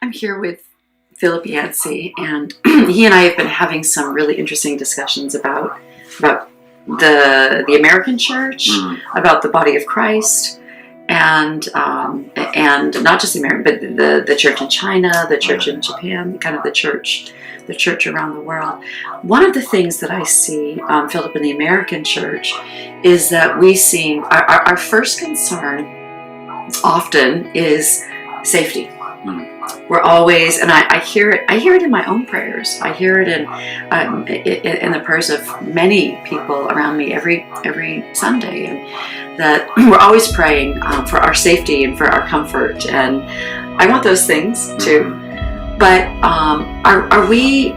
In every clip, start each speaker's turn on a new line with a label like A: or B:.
A: I'm here with Philip Yancey, and he and I have been having some really interesting discussions about the American church, about the body of Christ, and not just the American, but the church in China, the church in Japan, kind of the church around the world. One of the things that I see, Philip, in the American church, is that we see our first concern often is safety. We're always, and I hear it in my own prayers. I hear it in the prayers of many people around me every Sunday, and that we're always praying for our safety and for our comfort. And I want those things too. But are we?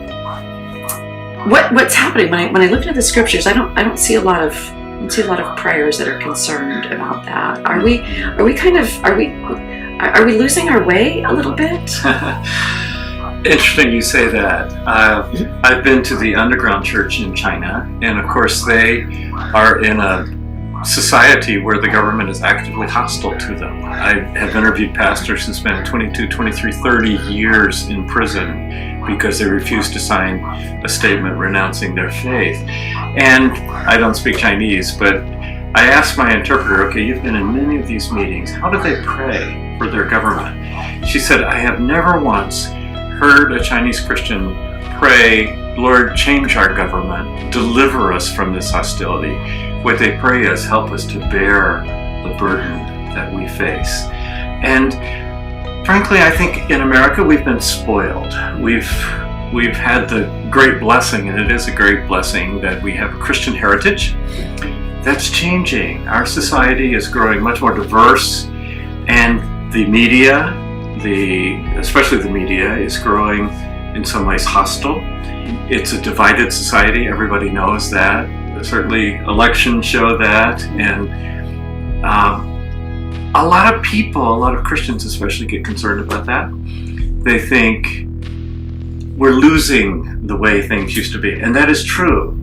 A: What's happening when I look at the scriptures? I don't see a lot of prayers that are concerned about that. Are we losing our way a little bit?
B: Interesting you say that. I've been to the underground church in China, and of course they are in a society where the government is actively hostile to them. I have interviewed pastors who spent 22, 23, 30 years in prison because they refused to sign a statement renouncing their faith. And I don't speak Chinese, but I asked my interpreter, okay, you've been in many of these meetings, how do they pray for their government? She said, I have never once heard a Chinese Christian pray, Lord, change our government, deliver us from this hostility. What they pray is, help us to bear the burden that we face. And frankly, I think in America we've been spoiled. We've had the great blessing, and it is a great blessing, that we have a Christian heritage. That's changing. Our society is growing much more diverse, and the media, especially the media, is growing in some ways hostile. It's a divided society. Everybody knows that. Certainly elections show that, and a lot of people, a lot of Christians especially, get concerned about that. They think we're losing the way things used to be, and that is true.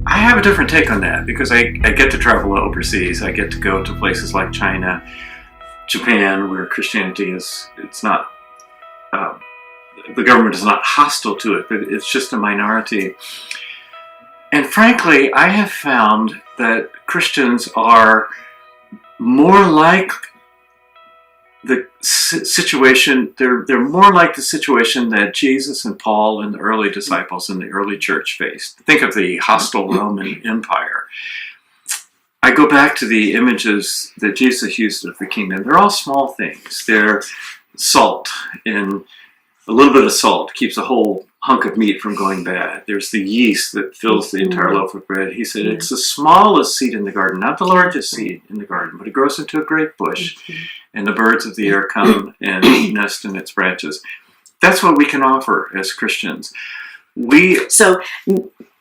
B: I have a different take on that because I get to travel overseas. I get to go to places like China, Japan, where Christianity it's not, the government is not hostile to it, but it's just a minority. And frankly, I have found that Christians are more like the situation, they're more like the situation that Jesus and Paul and the early disciples and the early church faced. Think of the hostile Roman Empire. I go back to the images that Jesus used of the kingdom. They're all small things. They're salt, and a little bit of salt keeps a whole hunk of meat from going bad. There's the yeast that fills the entire loaf of bread. He said it's the smallest seed in the garden, not the largest seed in the garden, but it grows into a great bush, and the birds of the air come and nest in its branches. That's what we can offer as Christians.
A: So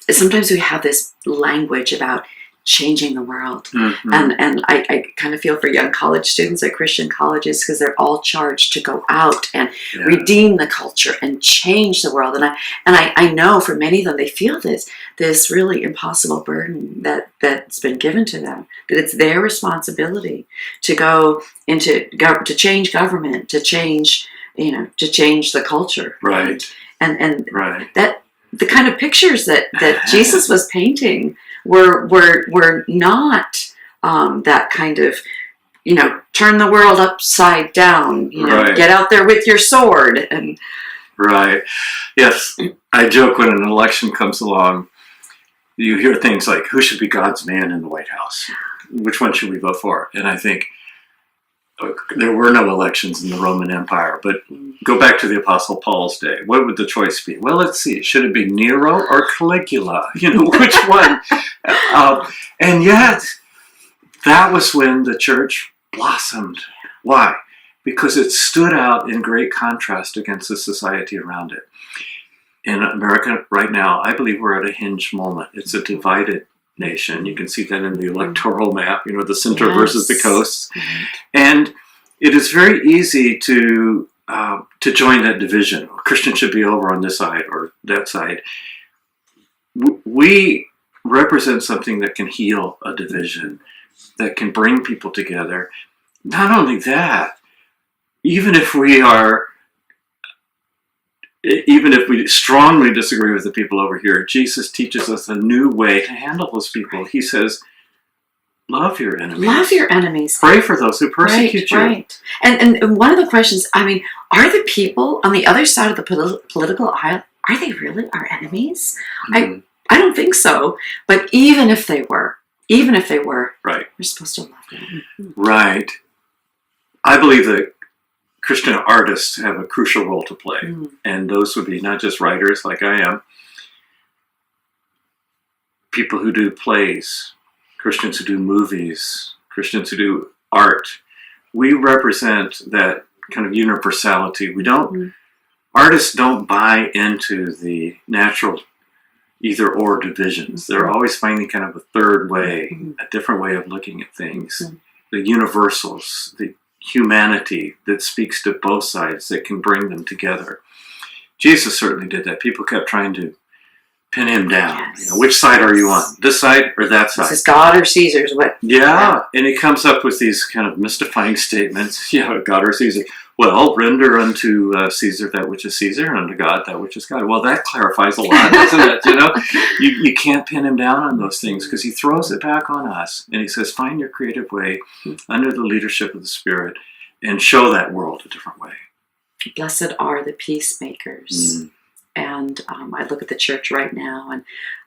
A: sometimes we have this language about changing the world. And I kind of feel for young college students at Christian colleges, because they're all charged to go out and redeem the culture and change the world. And I know for many of them, they feel this really impossible burden that's been given to them, that it's their responsibility to go into to change government, to change the culture.
B: Right.
A: And that the kind of pictures that Jesus was painting were not that kind of, turn the world upside down, get out there with your sword. And
B: right. Yes. I joke when an election comes along, you hear things like, who should be God's man in the White House? Which one should we vote for? And I think there were no elections in the Roman Empire, but go back to the Apostle Paul's day. What would the choice be? Well, let's see. Should it be Nero or Caligula? Which one? And yet, that was when the church blossomed. Why? Because it stood out in great contrast against the society around it. In America right now, I believe we're at a hinge moment. It's a divided nation. You can see that in the electoral map, the center versus the coasts. And it is very easy to join that division. Christians should be over on this side or that side. We represent something that can heal a division, that can bring people together. Not only that, even if we are even if we strongly disagree with the people over here, Jesus teaches us a new way to handle those people. He says, love your enemies.
A: Love your enemies.
B: Pray for those who persecute you.
A: Right. And one of the questions, I mean, are the people on the other side of the political aisle, are they really our enemies?
B: Mm-hmm.
A: I don't think so. But even if they were,
B: right,
A: we're supposed to love them.
B: Right. I believe that Christian artists have a crucial role to play.
A: Mm.
B: And those would be not just writers like I am, people who do plays, Christians who do movies, Christians who do art. We represent that kind of universality. We don't, artists don't buy into the natural either or divisions. They're always finding kind of a third way, a different way of looking at things. The universals, the humanity that speaks to both sides, that can bring them together. Jesus certainly did that. People kept trying to pin him down.
A: Yes.
B: You know, which side are you on? This side or that side?
A: This is God or Caesar's? What?
B: Yeah, and he comes up with these kind of mystifying statements. Yeah, God or Caesar. Well, render unto Caesar that which is Caesar, and unto God that which is God. Well, that clarifies a lot, doesn't it? You know, you can't pin him down on those things because he throws it back on us, and he says, find your creative way under the leadership of the Spirit, and show that world a different way.
A: Blessed are the peacemakers. And I look at the church right now, and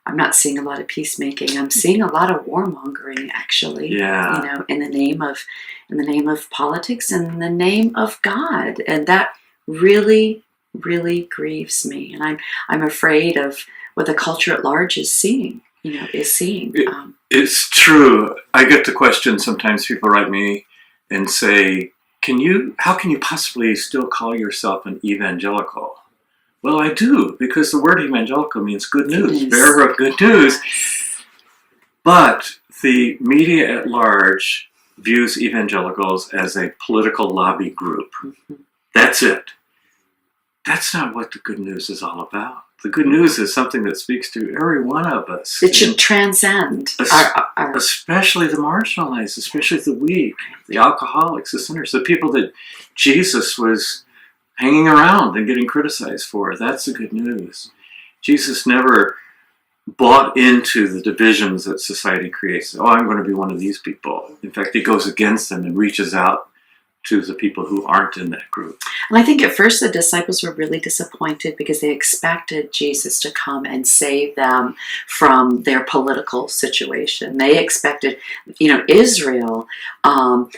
A: I'm not seeing a lot of peacemaking. I'm seeing a lot of warmongering, actually.
B: Yeah.
A: You know, in the name of politics, and in the name of God, and that really, really grieves me. And I'm afraid of what the culture at large is seeing. You know,
B: It's true. I get the question sometimes. People write me and say, how can you possibly still call yourself an evangelical? Well, I do, because the word evangelical means good news, bearer of good news. But the media at large views evangelicals as a political lobby group. That's it. That's not what the good news is all about. The good news is something that speaks to every one of us.
A: It should transcend
B: especially the marginalized, especially the weak, the alcoholics, the sinners, the people that Jesus was hanging around and getting criticized for. That's the good news. Jesus never bought into the divisions that society creates. Oh, I'm going to be one of these people. In fact, he goes against them and reaches out to the people who aren't in that group.
A: And I think at first the disciples were really disappointed because they expected Jesus to come and save them from their political situation. They expected, Israel,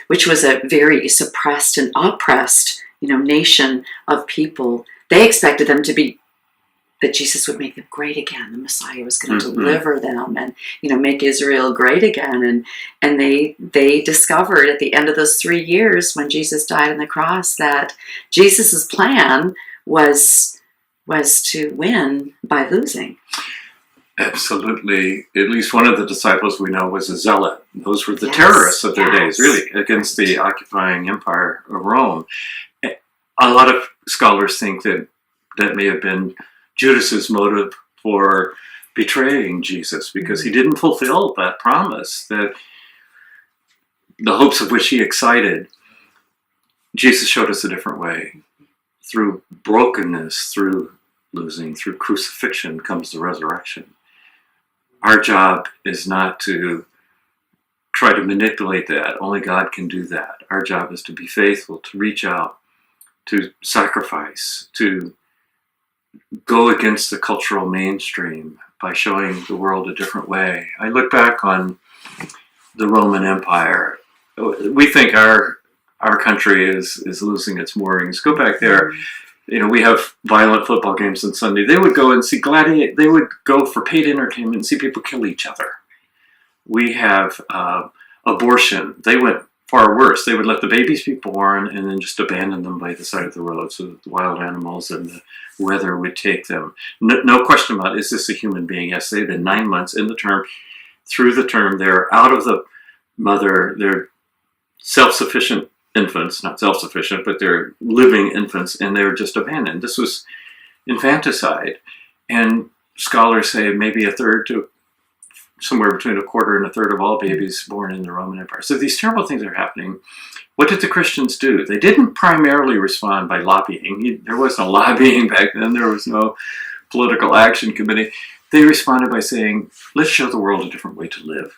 A: which was a very suppressed and oppressed nation of people, they expected them to be, that Jesus would make them great again. The Messiah was going to deliver them and, make Israel great again. And they discovered at the end of those 3 years when Jesus died on the cross that Jesus's plan was to win by losing.
B: Absolutely. At least one of the disciples we know was a zealot. Those were the terrorists of their days, really, against the occupying empire of Rome. A lot of scholars think that may have been Judas's motive for betraying Jesus, because he didn't fulfill that promise, that the hopes of which he excited. Jesus showed us a different way. Through brokenness, through losing, through crucifixion comes the resurrection. Our job is not to try to manipulate that. Only God can do that. Our job is to be faithful, to reach out, to sacrifice, to go against the cultural mainstream by showing the world a different way. I look back on the Roman Empire. We think our country is losing its moorings. Go back there. We have violent football games on Sunday. They would go and see gladiator. They would go for paid entertainment and see people kill each other. We have abortion. They went far worse. They would let the babies be born and then just abandon them by the side of the road so that the wild animals and the weather would take them. No question about, is this a human being? Yes, they've been 9 months in the term. Through the term, they're out of the mother. They're self-sufficient infants, not self-sufficient, but they're living infants, and they're just abandoned. This was infanticide. And scholars say maybe a third to somewhere between a quarter and a third of all babies born in the Roman Empire. So these terrible things are happening. what did the Christians do? They didn't primarily respond by lobbying. There was no lobbying back then. There was no political action committee. They responded by saying, let's show the world a different way to live.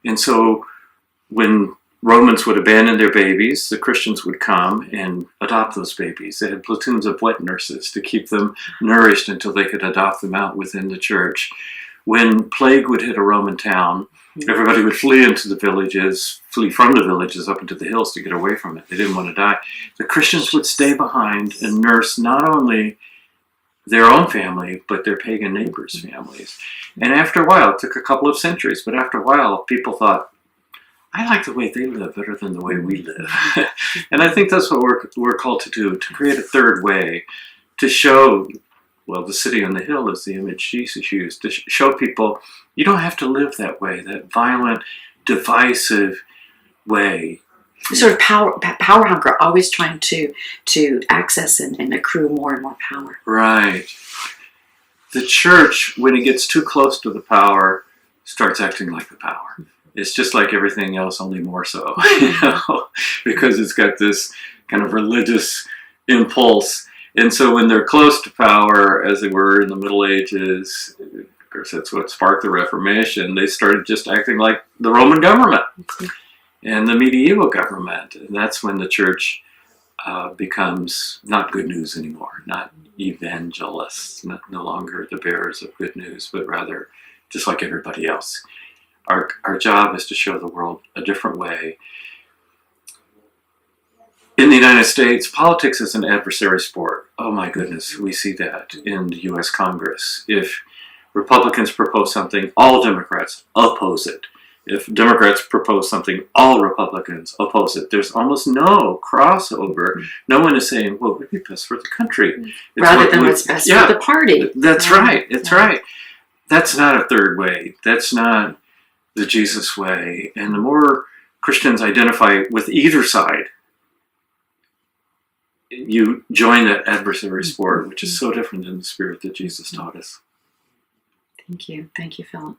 B: And so when Romans would abandon their babies, the Christians would come and adopt those babies. They had platoons of wet nurses to keep them nourished until they could adopt them out within the church. When plague would hit a Roman town, everybody would flee into the villages, flee from the villages up into the hills to get away from it. They didn't want to die. The Christians would stay behind and nurse not only their own family, but their pagan neighbors' families. And after a while, it took a couple of centuries, but after a while, people thought, I like the way they live better than the way we live. And I think that's what we're called to do, to create a third way, to show, well, the city on the hill is the image Jesus used, to show people you don't have to live that way, that violent, divisive way.
A: Sort of power hunger, always trying to access and accrue more and more power.
B: Right. The church, when it gets too close to the power, starts acting like the power. It's just like everything else, only more so, because it's got this kind of religious impulse. And so when they're close to power, as they were in the Middle Ages, of course that's what sparked the Reformation, they started just acting like the Roman government and the medieval government. And that's when the church becomes not good news anymore, not evangelists, no longer the bearers of good news, but rather just like everybody else. Our job is to show the world a different way. In the United States, politics is an adversary sport. Oh my goodness, we see that in the U.S. Congress. If Republicans propose something, all Democrats oppose it. If Democrats propose something, all Republicans oppose it. There's almost no crossover. No one is saying, well, what would be best for the country?
A: Rather than what's best for the party.
B: That's right. It's right. That's not a third way. That's not the Jesus way. And the more Christians identify with either side, you join that adversary sport, which is so different than the spirit that Jesus taught us.
A: Thank you. Thank you, Philip.